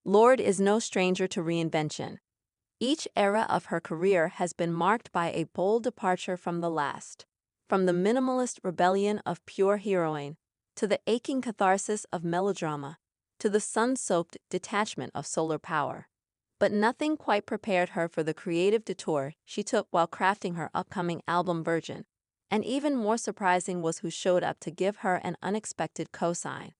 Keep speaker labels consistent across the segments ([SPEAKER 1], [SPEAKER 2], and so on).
[SPEAKER 1] Lorde is no stranger to reinvention. Each era of her career has been marked by a bold departure from the last. From the minimalist rebellion of pure heroine, to the aching catharsis of melodrama, to the sun-soaked detachment of solar power. But nothing quite prepared her for the creative detour she took while crafting her upcoming album Virgin. And even more surprising was who showed up to give her an unexpected cosign.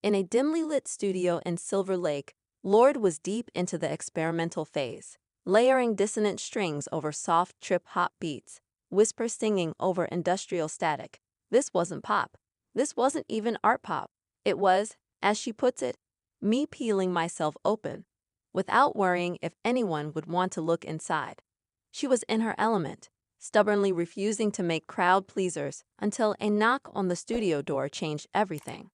[SPEAKER 1] In a dimly lit studio in Silver Lake, Lorde was deep into the experimental phase, layering dissonant strings over soft trip-hop beats, whisper singing over industrial static. This wasn't pop. This wasn't even art pop. It was, as she puts it, me peeling myself open, without worrying if anyone would want to look inside. She was in her element, stubbornly refusing to make crowd pleasers until a knock on the studio door changed everything.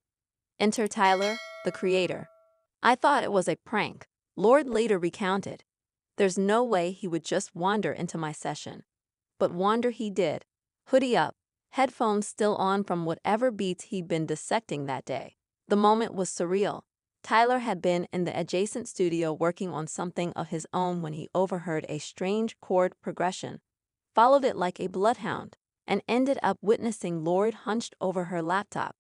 [SPEAKER 1] Enter Tyler, the creator. I thought it was a prank, Lorde later recounted. There's no way he would just wander into my session. But wander he did, hoodie up, headphones still on from whatever beats he'd been dissecting that day. The moment was surreal. Tyler had been in the adjacent studio working on something of his own when he overheard a strange chord progression, followed it like a bloodhound, and ended up witnessing Lorde hunched over her laptop,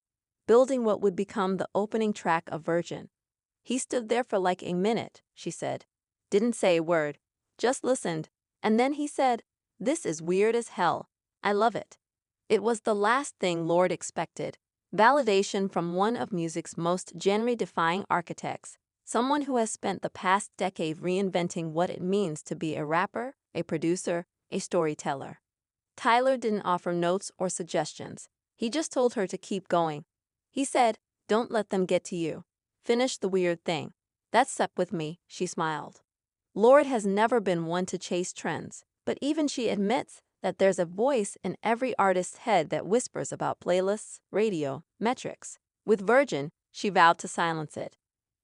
[SPEAKER 1] building what would become the opening track of Virgin. He stood there for like a minute, she said. Didn't say a word, just listened, and then he said, "This is weird as hell. I love it." It was the last thing Lorde expected. Validation from one of music's most genre-defying architects, someone who has spent the past decade reinventing what it means to be a rapper, a producer, a storyteller. Tyler didn't offer notes or suggestions. He just told her to keep going. He said, "Don't let them get to you. Finish the weird thing." "That's up with me," she smiled. Lorde has never been one to chase trends, but even she admits that there's a voice in every artist's head that whispers about playlists, radio, metrics. With Virgin, she vowed to silence it.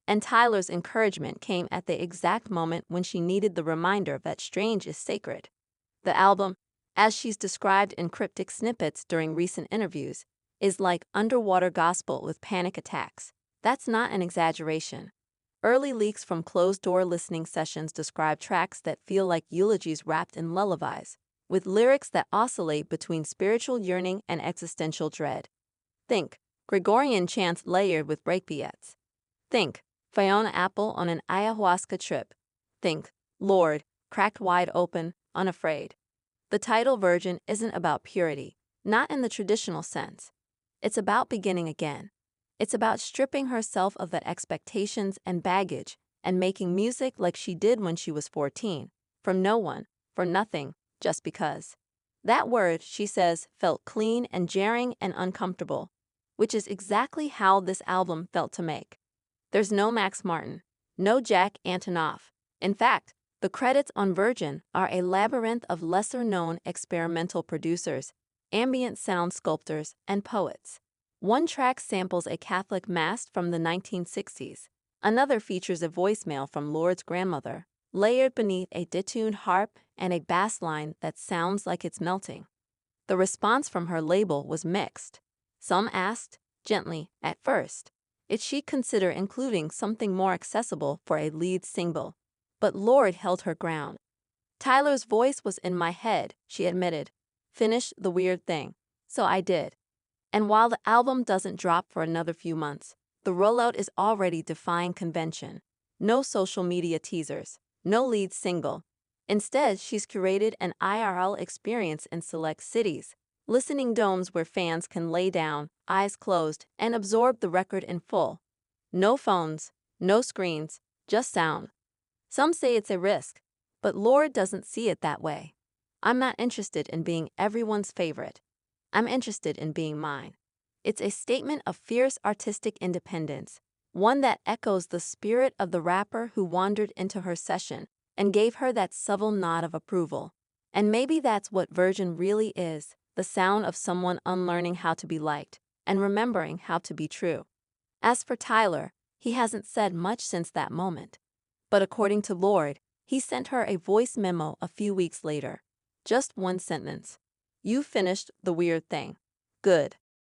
[SPEAKER 1] And Tyler's encouragement came at the exact moment when she needed the reminder that strange is sacred. The album, as she's described in cryptic snippets during recent interviews, is like underwater gospel with panic attacks. That's not an exaggeration. Early leaks from closed-door listening sessions describe tracks that feel like eulogies wrapped in lullabies, with lyrics that oscillate between spiritual yearning and existential dread. Think Gregorian chants layered with breakbeats. Think Fiona Apple on an ayahuasca trip. Think Lorde, cracked wide open, unafraid. The title Virgin isn't about purity, not in the traditional sense. It's about beginning again. It's about stripping herself of the expectations and baggage and making music like she did when she was 14, from no one, for nothing, just because. That word, she says, felt clean and jarring and uncomfortable, which is exactly how this album felt to make. There's no Max Martin, no Jack Antonoff. In fact, the credits on Virgin are a labyrinth of lesser-known experimental producers, ambient sound sculptors, and poets. One track samples a Catholic mass from the 1960s. Another features a voicemail from Lorde's grandmother, layered beneath a detuned harp and a bass line that sounds like it's melting. The response from her label was mixed. Some asked, gently, at first, if she'd consider including something more accessible for a lead single. But Lorde held her ground. Tyler's voice was in my head, she admitted. Finish the weird thing. So I did. And while the album doesn't drop for another few months, the rollout is already defying convention. No social media teasers, no lead single. Instead, she's curated an IRL experience in select cities, listening domes where fans can lay down, eyes closed, and absorb the record in full. No phones, no screens, just sound. Some say it's a risk, but Lorde doesn't see it that way. I'm not interested in being everyone's favorite. I'm interested in being mine. It's a statement of fierce artistic independence, one that echoes the spirit of the rapper who wandered into her session and gave her that subtle nod of approval. And maybe that's what Virgin really is, the sound of someone unlearning how to be liked and remembering how to be true. As for Tyler, he hasn't said much since that moment. But according to Lorde, he sent her a voice memo a few weeks later. Just one sentence. "You finished the weird thing. Good."